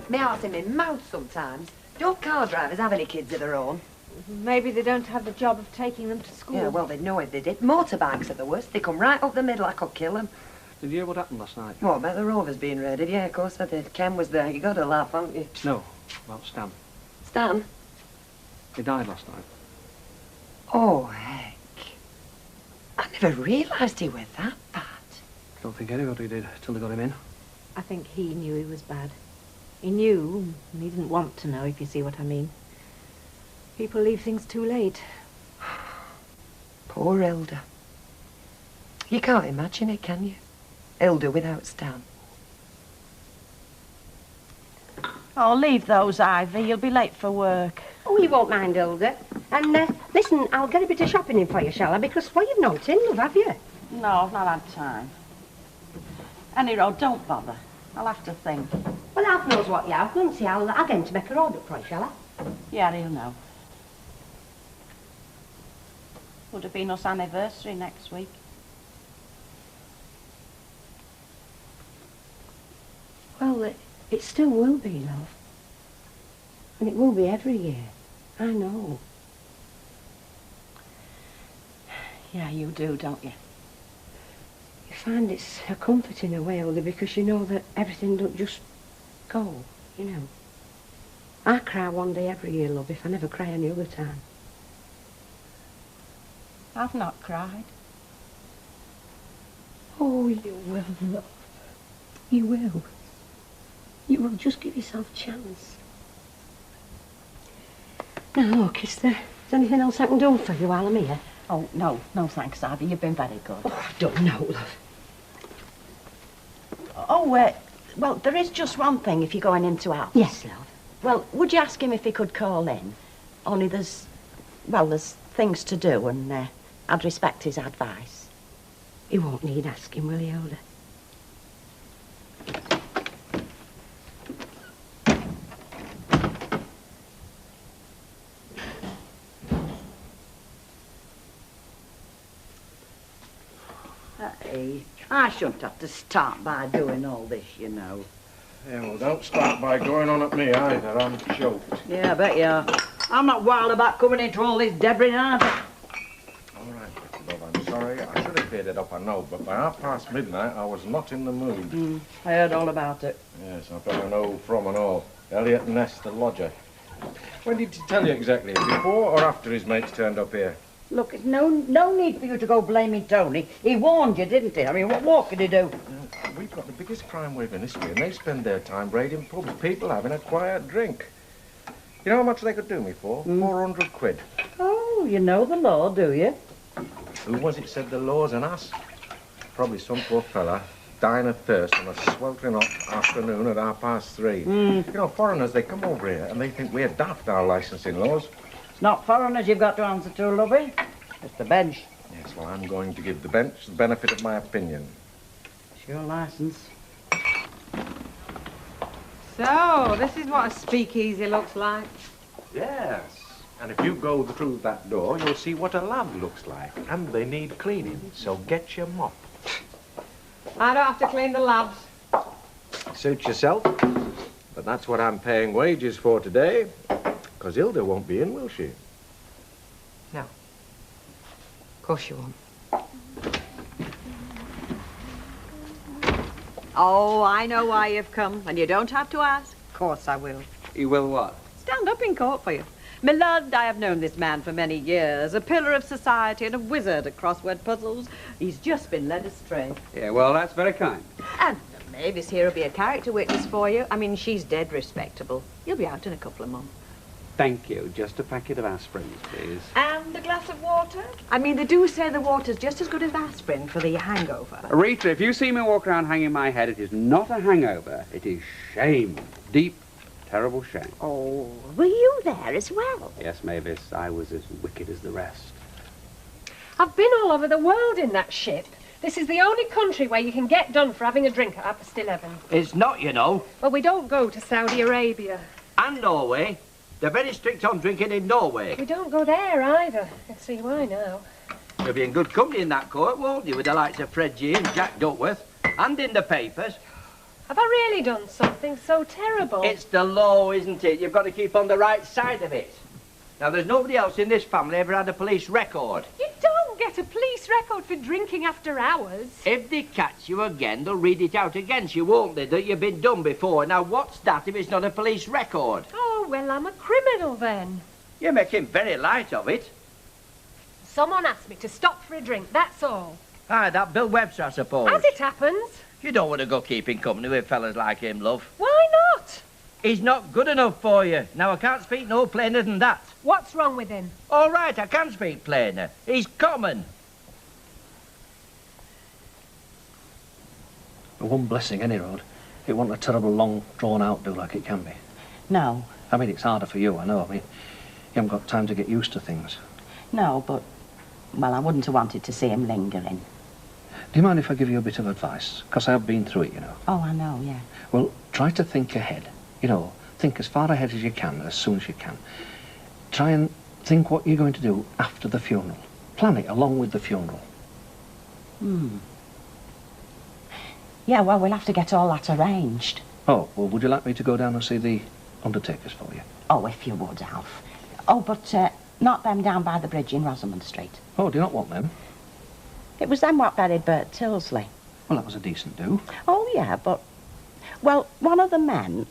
My heart's in my mouth sometimes. Don't car drivers have any kids of their own? Maybe they don't have the job of taking them to school. Yeah, well, they'd know if they did. Motorbikes are the worst. They come right up the middle. I could kill them. Did you hear what happened last night? What, about the Rovers being raided? Yeah, of course I did. Ken was there. You got to laugh, haven't you? No, about Stan. Stan? He died last night. Oh, heck. I never realised he was that bad. I don't think anybody did till they got him in. I think he knew he was bad. He knew, and he didn't want to know, if you see what I mean. People leave things too late. Poor Hilda. You can't imagine it, can you? Hilda without Stan. Oh, leave those, Ivy. You'll be late for work. Oh, you won't mind, Hilda. And, listen, I'll get a bit of shopping in for you, shall I? Because, well, you've not in, love, have you? No, I've not had time. Anyhow, don't bother. I'll have to think. Well, Alf knows what you have, won't he? I'll get him to make an order for you, shall I? Yeah, he'll know. Would have been us anniversary next week. Well, it still will be, love. And it will be every year. I know. Yeah, you do, don't you? You find it's a comfort in a way, Hilda, because you know that everything don't just go, you know. I cry one day every year, love, if I never cry any other time. I've not cried. Oh, you will, love. You will. You will. Just give yourself a chance. Now, look, is there anything else I can do for you while I'm here? Oh, no. No, thanks, Ivy. You've been very good. Oh, I don't know, love. Oh, well, there is just one thing if you're going into Alf's. Yes, love. Well, would you ask him if he could call in? Only there's things to do, and I'd respect his advice. He won't need asking, will he, Hilda? Hey, I shouldn't have to start by doing all this, you know. Yeah, well, don't start by going on at me either. I'm choked. Yeah, I bet you are. I'm not wild about coming into all this debris either. All right, love, I'm sorry. I should have cleared it up, I know, but by midnight, I was not in the mood. I heard all about it. Yes, I better know from and all. Elliot Ness, the lodger. When did he tell you exactly? Before or after his mates turned up here? Look, it's no need for you to go blaming Tony. He warned you, didn't he? I mean, what more could he do? We've got the biggest crime wave in history, and they spend their time raiding pubs, people having a quiet drink. You know how much they could do me for? 400 quid. Oh, you know the law, do you? Who was it said the law's an ass? Probably some poor fella dying of thirst on a sweltering hot afternoon at 3:30. You know, foreigners, they come over here and they think we're daft, our licensing laws. It's not foreigners you've got to answer to, lovey. It's the bench. Yes, well, I'm going to give the bench the benefit of my opinion. It's your licence. So, this is what a speakeasy looks like. Yes. And if you go through that door, you'll see what a lab looks like. And they need cleaning, so get your mop. I don't have to clean the labs. Suit yourself. But that's what I'm paying wages for today. Because Hilda won't be in, will she? No. Of course you won't. Oh, I know why you've come, and you don't have to ask. Of course I will. You will what? Stand up in court for you. My lord, I have known this man for many years, a pillar of society and a wizard at crossword puzzles. He's just been led astray. Yeah, well, that's very kind. And Mavis here will be a character witness for you. I mean, she's dead respectable. You'll be out in a couple of months. Thank you. Just a packet of aspirins, please. And a glass of water? I mean, they do say the water's just as good as aspirin for the hangover. Rita, if you see me walk around hanging my head, it is not a hangover. It is shame. Deep, terrible shame. Oh, were you there as well? Yes, Mavis, I was as wicked as the rest. I've been all over the world in that ship. This is the only country where you can get done for having a drink at 11:30. It's not, you know. Well, we don't go to Saudi Arabia. And Norway. They're very strict on drinking in Norway. We don't go there either. I can see why now. You'll be in good company in that court, won't you, with the likes of Fred G and Jack Duckworth, and in the papers. Have I really done something so terrible? It's the law, isn't it? You've got to keep on the right side of it. Now, there's nobody else in this family ever had a police record. You don't get a police record for drinking after hours. If they catch you again, they'll read it out against you, won't they, that you've been done before. Now, what's that if it's not a police record? Oh, well, I'm a criminal then. You're making very light of it. Someone asked me to stop for a drink, that's all. Aye, that Bill Webster, I suppose. As it happens. You don't want to go keeping company with fellas like him, love. Why not? He's not good enough for you. Now, I can't speak no plainer than that. What's wrong with him? All right, I can speak plainer. He's common. One blessing, any road. It wasn't a terrible long, drawn-out do like it can be. No. I mean, it's harder for you, I know. I mean, you haven't got time to get used to things. No, but, well, I wouldn't have wanted to see him lingering. Do you mind if I give you a bit of advice? Because I have been through it, you know. Oh, I know, yeah. Well, try to think ahead. You know, think as far ahead as you can, as soon as you can. Try and think what you're going to do after the funeral. Plan it along with the funeral. Yeah, well, we'll have to get all that arranged. Oh, well, would you like me to go down and see the undertakers for you? Oh, if you would, Alf. Oh, but not them down by the bridge in Rosamond Street. Oh, do you not want them? It was them what buried Bert Tilsley. Well, that was a decent do. Oh, yeah, but... Well, one of the men,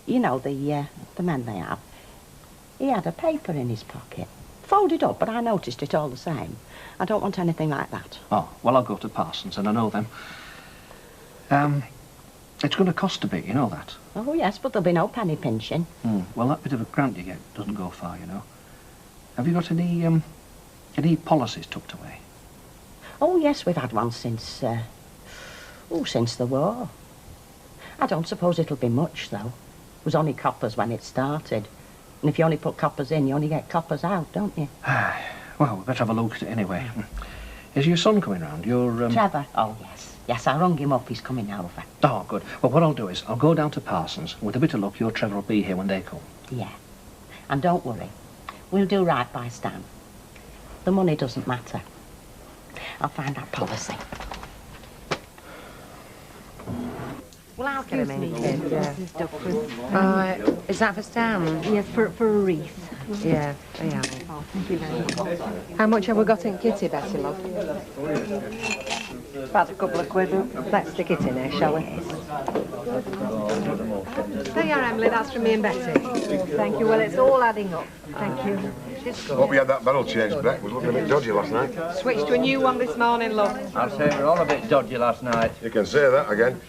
you know, the men they have, he had a paper in his pocket. Folded up, but I noticed it all the same. I don't want anything like that. Oh, well, I'll go to Parsons, and I know them. It's going to cost a bit, you know that. Oh, yes, but there'll be no penny pinching. Well, that bit of a grant you get doesn't go far, you know. Have you got any policies tucked away? Oh, yes, we've had one since the war. I don't suppose it'll be much, though. It was only coppers when it started. And if you only put coppers in, you only get coppers out, don't you? Well, we better have a look at it anyway. Is your son coming round? Your, Trevor? Oh, yes. Yes, I rung him up. He's coming over. Oh, good. Well, what I'll do is I'll go down to Parsons. With a bit of luck, your Trevor will be here when they come. Yeah. And don't worry. We'll do right by Stan. The money doesn't matter. I'll find that policy. Well, I'll get him in. Yeah. Oh, is that for Stan? Yes, for a wreath. Yeah, yeah. Oh, thank you very much. How much have we got in kitty, Betty, love? About a couple of quid. Let's stick it in there, shall we? There you are, Emily. That's from me and Betty. Thank you. Well, it's all adding up. Thank you. Hope we had that barrel changed back. Was looking a bit dodgy last night. Switched to a new one this morning, love. I'll say we're all a bit dodgy last night. You can say that again.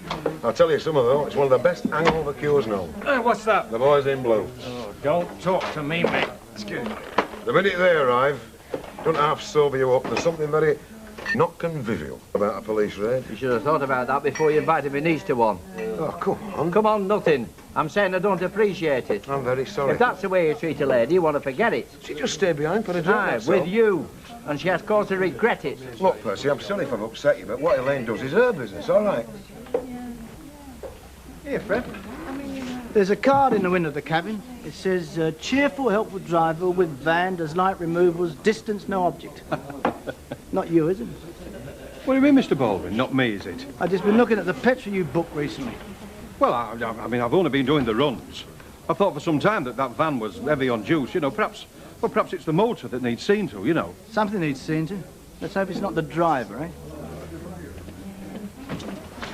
I'll tell you something, though. It's one of the best hangover cures known. Hey, what's that? The boys in blue. Oh, don't talk to me, mate. Excuse me. The minute they arrive, don't half sober you up. There's something very not convivial about a police raid. You should have thought about that before you invited me niece to one. Oh, come on. Come on, nothing. I'm saying I don't appreciate it. I'm very sorry. If that's the way you treat a lady, you want to forget it. She just stayed behind for a drink. Aye, that's all. with you. And she has cause to regret it. Look, Percy, I'm sorry if I've upset you, but what Elaine does is her business, all right? Here, Fred. There's a card in the window of the cabin. It says, cheerful, helpful driver with van, does light removals, distance no object. Not you, is it? What do you mean, Mr. Baldwin? Not me, is it? I've just been looking at the petrol you booked recently. Well, I mean, I've only been doing the runs. I thought for some time that van was heavy on juice, you know, perhaps it's the motor that needs seen to, you know. Something needs seen to. Let's hope it's not the driver, eh?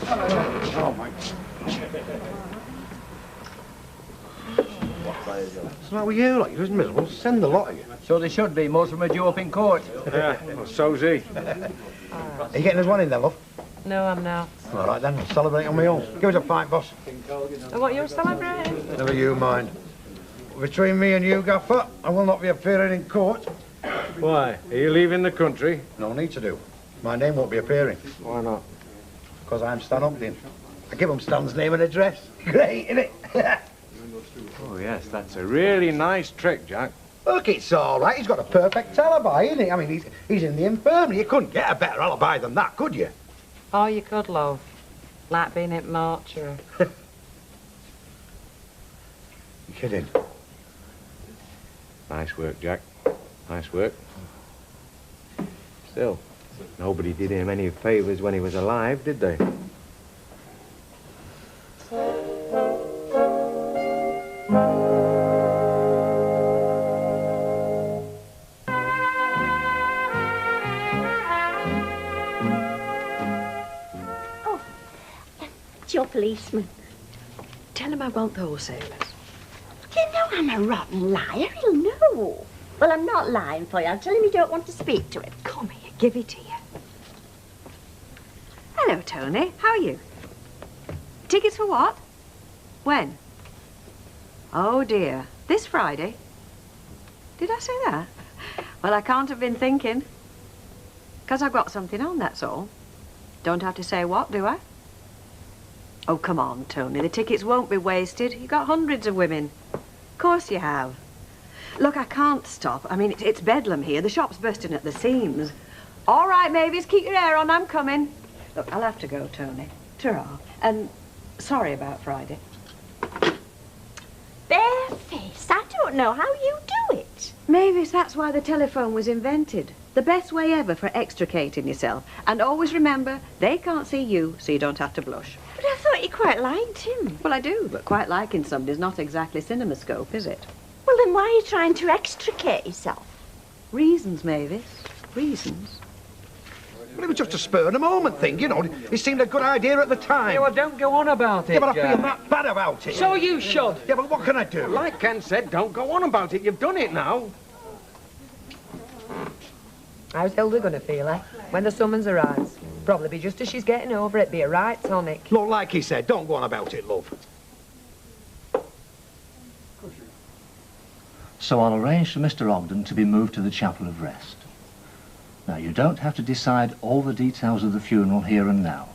Oh, my... What's the matter with you? Like, you're just miserable. Send the lot of you. So they should be. Most of them are due up in court. Yeah, well, so's he. Are you getting us one in there, love? No, I'm not. All right, then. I'll celebrate on my own. Give us a pint, boss. What, you're celebrating? Never you mind. Between me and you, Gaffer, I will not be appearing in court. Why? Are you leaving the country? No need to do. My name won't be appearing. Why not? Because I'm Stan Ogden. I give him Stan's name and address. Great, isn't it? Oh, yes, that's a really nice trick, Jack. Look, it's all right. He's got a perfect alibi, isn't he? I mean, he's in the infirmary. You couldn't get a better alibi than that, could you? Oh, you could, love. Like being at mortuary. You're kidding. Nice work, Jack. Nice work. Still, nobody did him any favours when he was alive, did they? policeman. Tell him I want those sailors. You know I'm a rotten liar. He'll know. Well, I'm not lying for you. I'll tell him you don't want to speak to him. Come here, give it here. Hello, Tony. How are you? Tickets for what? When? Oh, dear. This Friday? Did I say that? Well, I can't have been thinking. 'Cause I've got something on, that's all. Don't have to say what, do I? Oh, come on, Tony. The tickets won't be wasted. You've got hundreds of women. Of course you have. Look, I can't stop. I mean, it's bedlam here. The shop's bursting at the seams. All right, Mavis, keep your hair on. I'm coming. Look, I'll have to go, Tony. Ta-ra. And sorry about Friday. Bareface, I don't know how you do it. Mavis, that's why the telephone was invented. The best way ever for extricating yourself. And always remember, they can't see you, so you don't have to blush. But I thought you quite liked him. Well, I do, but quite liking somebody's not exactly cinemascope, is it? Well, then why are you trying to extricate yourself? Reasons, Mavis. Reasons. Well, it was just a spur of the moment thing, you know. It seemed a good idea at the time. Yeah, well, don't go on about it. Yeah, but I feel that bad about it. So you should. Yeah, but what can I do? Like Ken said, don't go on about it. You've done it now. How's Hilda going to feel, eh? When the summons arrives? Probably be just as she's getting over it. Be a right tonic. Look, like he said, don't go on about it, love. So I'll arrange for Mr. Ogden to be moved to the Chapel of Rest. Now, you don't have to decide all the details of the funeral here and now.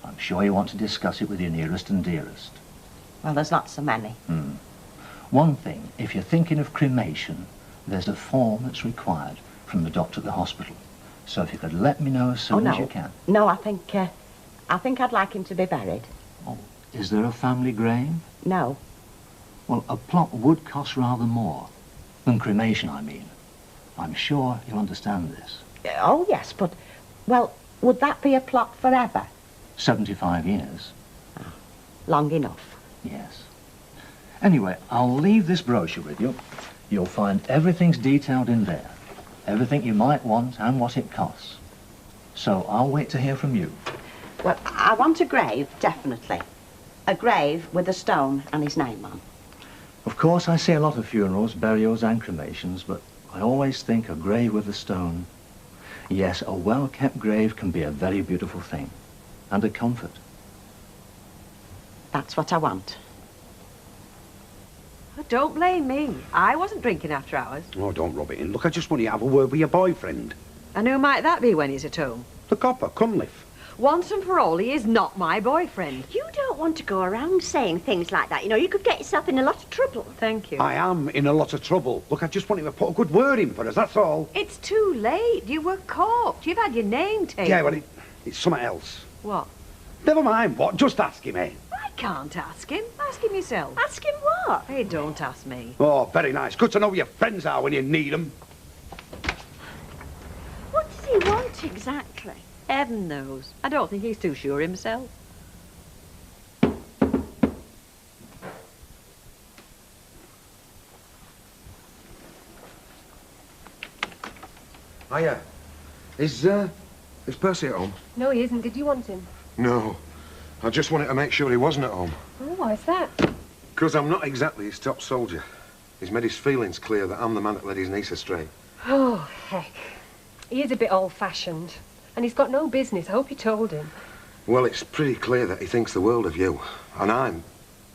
I'm sure you want to discuss it with your nearest and dearest. Well, there's not so many. One thing, if you're thinking of cremation, there's a form that's required from the doctor at the hospital. So if you could let me know as soon as you can. No, I think I'd like him to be buried. Oh, is there a family grave? No. Well, a plot would cost rather more than cremation, I mean. I'm sure you'll understand this. Oh, yes, but, well, would that be a plot forever? 75 years. Long enough. Yes. Anyway, I'll leave this brochure with you. You'll find everything's detailed in there. Everything you might want and what it costs. So I'll wait to hear from you. Well, I want a grave, definitely. A grave with a stone and his name on. Of course, I see a lot of funerals, burials and cremations, but I always think a grave with a stone. Yes, a well-kept grave can be a very beautiful thing. And a comfort. That's what I want. Oh, don't blame me. I wasn't drinking after hours. Oh, don't rub it in. Look, I just want you to have a word with your boyfriend. And who might that be when he's at home? The copper, Cunliffe. Once and for all, he is not my boyfriend. You don't want to go around saying things like that. You know, you could get yourself in a lot of trouble. Thank you. I am in a lot of trouble. Look, I just want you to put a good word in for us, that's all. It's too late. You were caught. You've had your name taken. Yeah, well, it's something else. What? Never mind what, just ask him, eh? I can't ask him. Ask him yourself. Ask him what? Hey, don't ask me. Oh, very nice. Good to know who your friends are when you need them. What does he want exactly? Heaven knows. I don't think he's too sure himself. Hiya. Is Percy at home? No, he isn't. Did you want him? No. I just wanted to make sure he wasn't at home. Oh, why's that? Because I'm not exactly his top soldier. He's made his feelings clear that I'm the man that led his niece astray. Oh, heck. He is a bit old-fashioned. And he's got no business. I hope you told him. Well, it's pretty clear that he thinks the world of you. And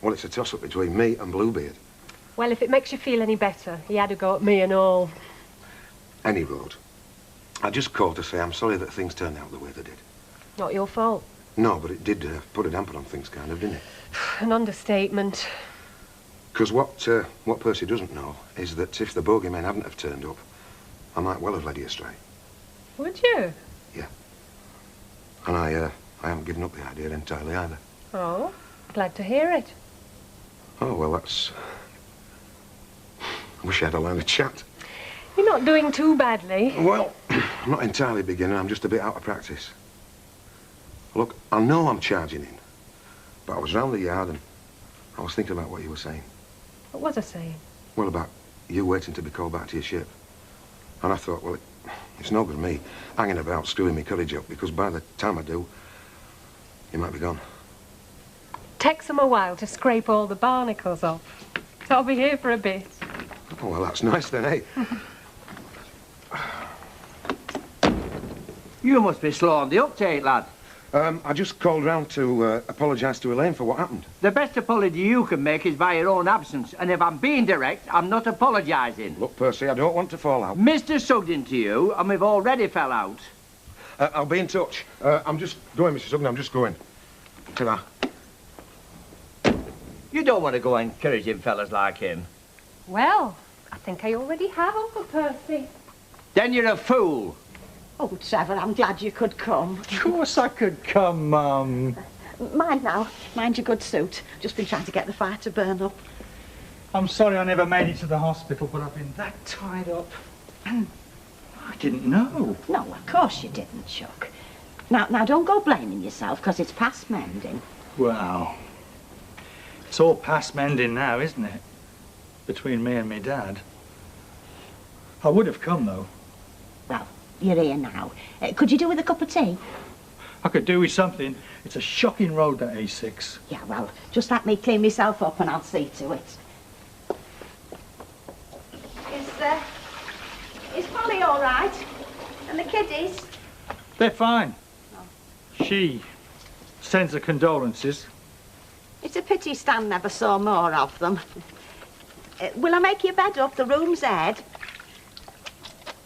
well, it's a toss-up between me and Bluebeard. Well, if it makes you feel any better, he had a go at me and all. Any road. I just called to say I'm sorry that things turned out the way they did. Not your fault. No, but it did put a damper on things, kind of, didn't it? An understatement. Because what Percy doesn't know is that if the bogeymen hadn't have turned up, I might well have led you astray. Would you? Yeah. And I haven't given up the idea entirely either. Oh, glad to hear it. Oh, well, that's... I wish I had a line of chat. You're not doing too badly. Well, I'm not entirely beginner, I'm just a bit out of practice. Look, I know I'm charging in, but I was round the yard and I was thinking about what you were saying. What was I saying? Well, about you waiting to be called back to your ship. And I thought, well, it's no good me hanging about, screwing my courage up, because by the time I do, you might be gone. Takes them a while to scrape all the barnacles off. So I'll be here for a bit. Oh, well, that's nice then, eh? You must be slow on the uptake, lad. I just called round to apologise to Elaine for what happened. The best apology you can make is by your own absence. And if I'm being direct, I'm not apologising. Look, Percy, I don't want to fall out. Mr. Sugden to you, and we've already fell out. I'll be in touch. I'm just going, Mr. Ogden, I'm just going. Ta-ra. You don't want to go encouraging fellas like him. Well, I think I already have, Uncle Percy. Then you're a fool. Oh, Trevor, I'm glad you could come. Of course I could come, Mum. Mind now. Mind your good suit. Just been trying to get the fire to burn up. I'm sorry I never made it to the hospital, but I've been that tied up. I didn't know. No, of course you didn't, Chuck. Now, don't go blaming yourself, because it's past mending. Well, it's all past mending now, isn't it? Between me and me dad. I would have come, though. Well, you're here now. Could you do with a cup of tea? I could do with something. It's a shocking road, that A6. Yeah, well, just let me clean myself up and I'll see to it. Is Polly all right? And the kiddies? They're fine. She sends her condolences. It's a pity Stan never saw more of them. Will I make your bed up? The room's aired.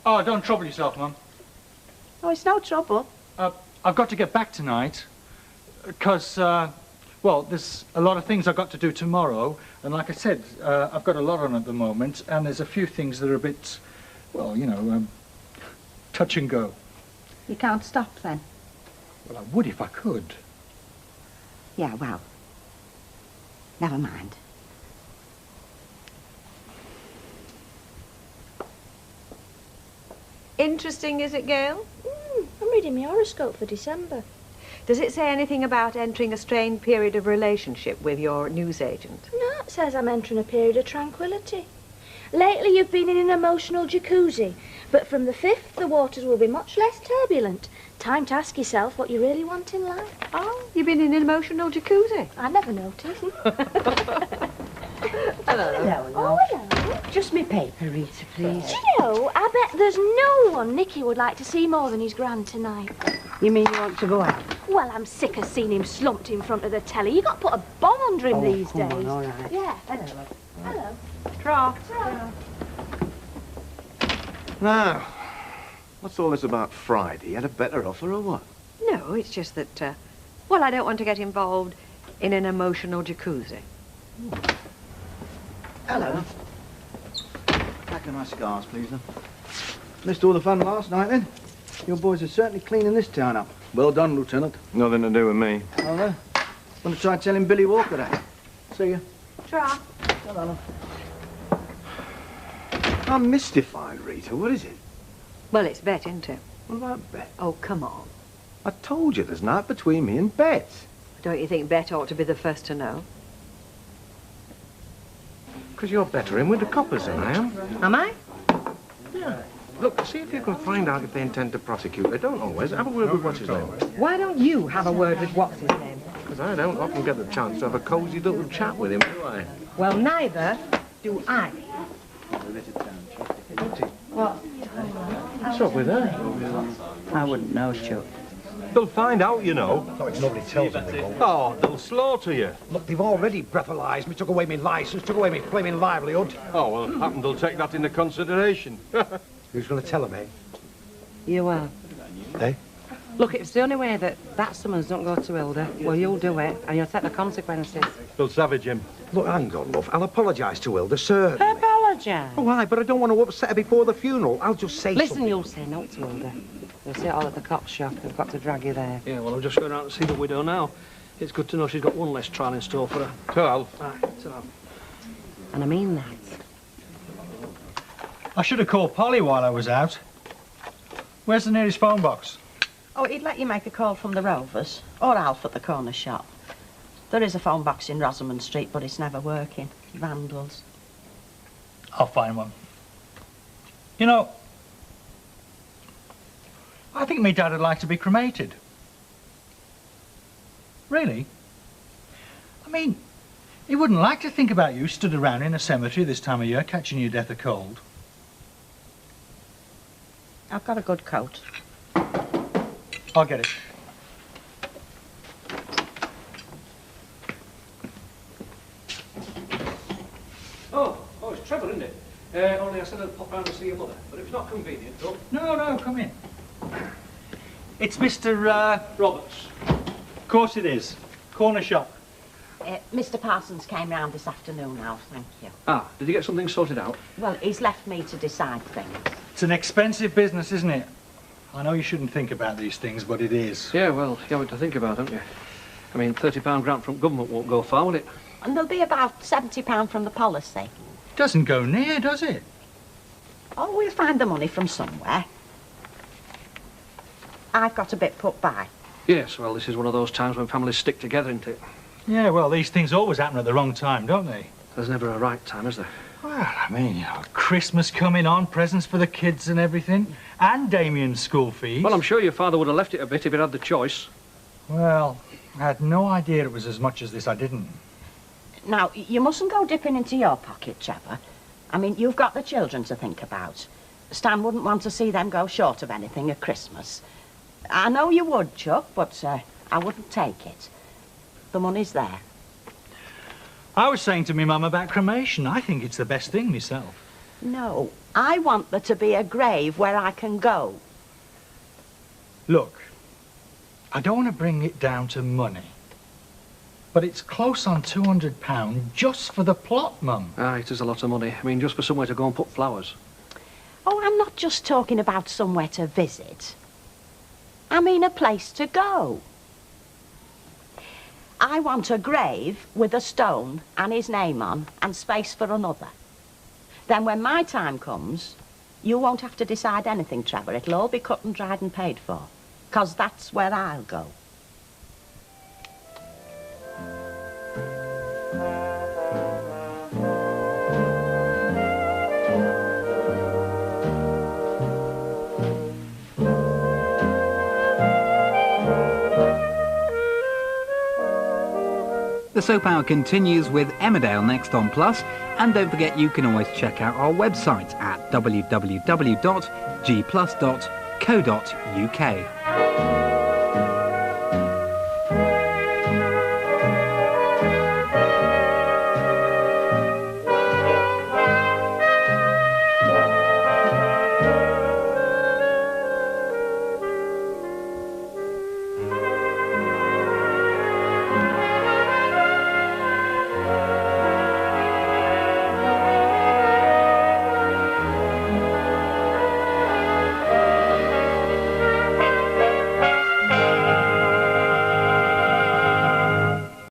Oh, don't trouble yourself, Mum. Oh, it's no trouble. I've got to get back tonight, because, well, there's a lot of things I've got to do tomorrow, and like I said, I've got a lot on at the moment, and there's a few things that are a bit, well, you know, touch and go. You can't stop, then? Well, I would if I could. Yeah, well, never mind. Interesting, is it, Gail? I'm reading my horoscope for December. Does it say anything about entering a strained period of relationship with your newsagent? No, it says I'm entering a period of tranquility. Lately you've been in an emotional jacuzzi, but from the 5th the waters will be much less turbulent. Time to ask yourself what you really want in life. Oh, you've been in an emotional jacuzzi? I never noticed. Hello. Oh, hello. Just me paper, Rita, please. Do you know, I bet there's no one Nicky would like to see more than his gran tonight. You mean you want to go out? Well, I'm sick of seeing him slumped in front of the telly. You got to put a bomb under him these come days. on, all right. Yeah, hello. Hello. Tra. Now, what's all this about Friday? You had a better offer or what? No, it's just that, well, I don't want to get involved in an emotional jacuzzi. Hello. Pack of my cigars, please, then. Missed all the fun last night, then? Your boys are certainly cleaning this town up. Well done, Lieutenant. Nothing to do with me. Oh, no? Want to try telling Billy Walker that? See you. Tra. Hello. I'm mystified, Rita. What is it? Well, it's Bet, isn't it? What about Bet? Oh, come on. I told you there's not between me and Bet. Don't you think Bet ought to be the first to know? Because you're better in with the coppers than I am. Am I? Yeah. Look, see if you can find out if they intend to prosecute. They don't always. Have a word with what's his name. Why don't you have a word with what's his name? Because I don't often get the chance to have a cosy little chat with him, do I? Well, neither do I. What? What's up with her? I wouldn't know, Chuck. They'll find out, you know. No, it's nobody tells them they won't. Oh, they'll slaughter you. Look, they've already breathalyzed me, took away my licence, took away my flaming livelihood. Oh, well, happen they'll take that into consideration. Who's going to tell them, eh? You are. Eh? Look, it's the only way that summons don't go to Hilda. Well, you'll do it, and you'll take the consequences. They'll savage him. Look, hang on, love. I'll apologise to Hilda, certainly. Apologise. Oh, aye, but I don't want to upset her before the funeral. I'll just say Listen, something. you'll say no to Hilda. You'll see it all at the cop's shop. They've got to drag you there. Yeah, well, I'm just going out to see the widow now. It's good to know she's got one less trial in store for her. 12. Aye, so. And I mean that. I should have called Polly while I was out. Where's the nearest phone box? Oh, he'd let you make a call from the Rovers, or Alf at the corner shop. There is a phone box in Rosamond Street, but it's never working. Vandals. I'll find one. You know, I think me dad would like to be cremated. Really? I mean, he wouldn't like to think about you stood around in a cemetery this time of year catching your death of cold. I've got a good coat. I'll get it. Oh, it's Trevor, isn't it? Only I said I'd pop round to see your mother, but if it's not convenient, though. No, come in. It's Mr. Roberts. Of course it is. Corner shop. Mr. Parsons came round this afternoon now, thank you. Ah, did you get something sorted out? Well, he's left me to decide things. It's an expensive business, isn't it? I know you shouldn't think about these things, but it is. Yeah, well, you have it to think about, haven't you? I mean, £30 grant from government won't go far, will it? And there'll be about £70 from the policy. Doesn't go near, does it? Oh, we'll find the money from somewhere. I've got a bit put by. Yes, well, this is one of those times when families stick together, isn't it? Yeah, well, these things always happen at the wrong time, don't they? There's never a right time, is there? Well, I mean, you know, Christmas coming on, presents for the kids and everything, and Damien's school fees. Well, I'm sure your father would have left it a bit if he'd had the choice. Well, I had no idea it was as much as this. I didn't. Now, you mustn't go dipping into your pocket, Trevor. I mean, you've got the children to think about. Stan wouldn't want to see them go short of anything at Christmas. I know you would, Chuck, but I wouldn't take it. The money's there. I was saying to me mum about cremation. I think it's the best thing myself. No, I want there to be a grave where I can go. Look, I don't want to bring it down to money, but it's close on £200 just for the plot, Mum. Ah, it is a lot of money. I mean, just for somewhere to go and put flowers. Oh, I'm not just talking about somewhere to visit. I mean a place to go. I want a grave with a stone and his name on and space for another. Then when my time comes, you won't have to decide anything, Trevor. It'll all be cut and dried and paid for. 'Cause that's where I'll go. The Soap Hour continues with Emmerdale next on Plus, and don't forget you can always check out our website at www.gplus.co.uk.